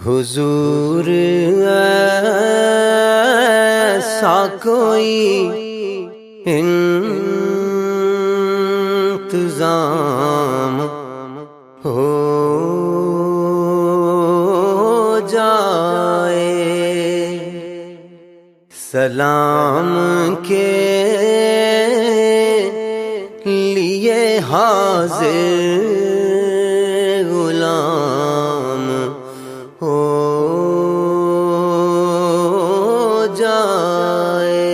حضور ایسا کوئی انتظام ہو جائے، سلام کے لیے حاضر غلام ہو جائے۔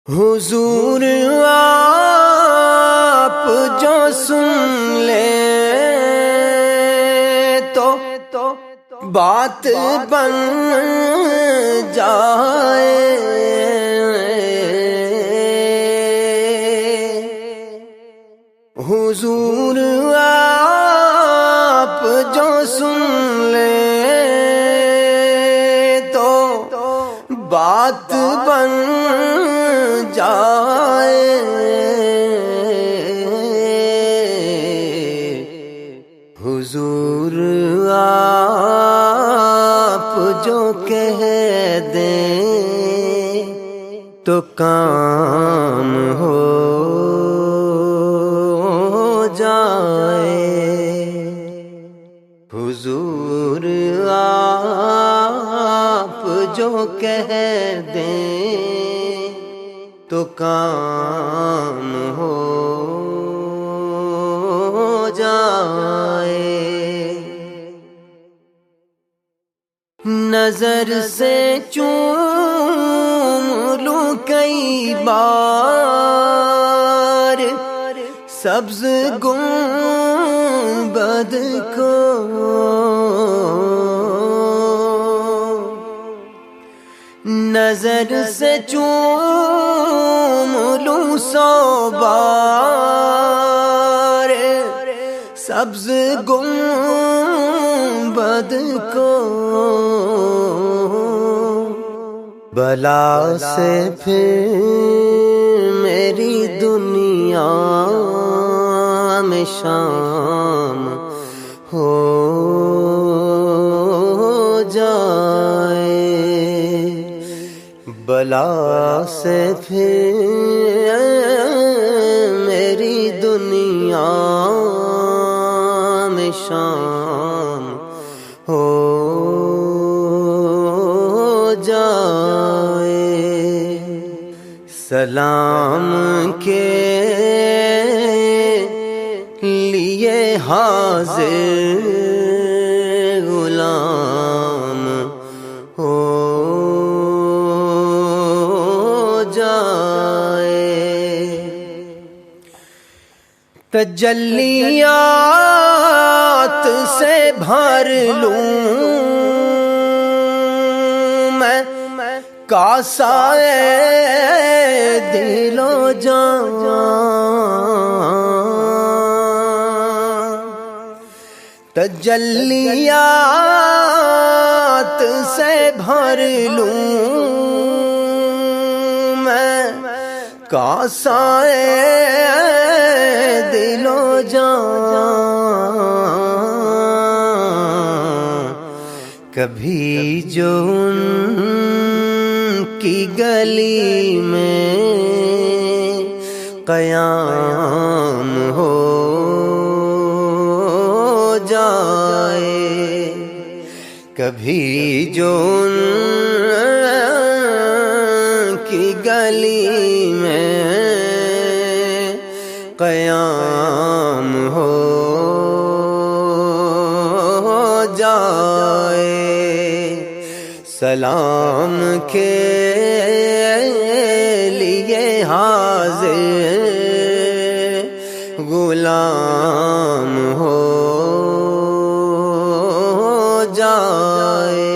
حضور آپ جو سن لیں تو بات بن جائے، حضور آپ جو سن لیں تو بات بن جائے، حضور آپ جو کہہ دیں تو کام ہو جائے، حضور آپ جو کہہ دیں تو کام ہو جائے۔ نظر سے چوم لوں کئی بار سبز گنبد کو، نظر سے چوم لوں 100 بار سبز گنبد کو، بلا سے پھر میری دنیا میں شام ہو جائے، بلا سے پھر میری دنیا میں شام ہو جائے، سلام کے لیے حاضر غلام ہو جائے، تجلیات سے بھر لوں میں کاسہ دل و جان، تجلیات سے بھر لوں میں کاسہ دل و جان، کبھی جو ان کی گلی میں قیام ہو جائے، کبھی جو ان کی گلی میں قیام ہو جائے، سلام کے لیے حاضر غلام ہو جائے،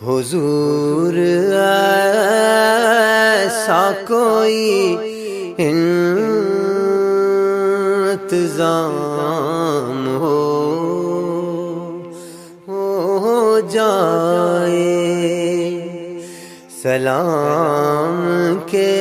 حضور ایسا کوئی انتظام ہو جائے، سلام کے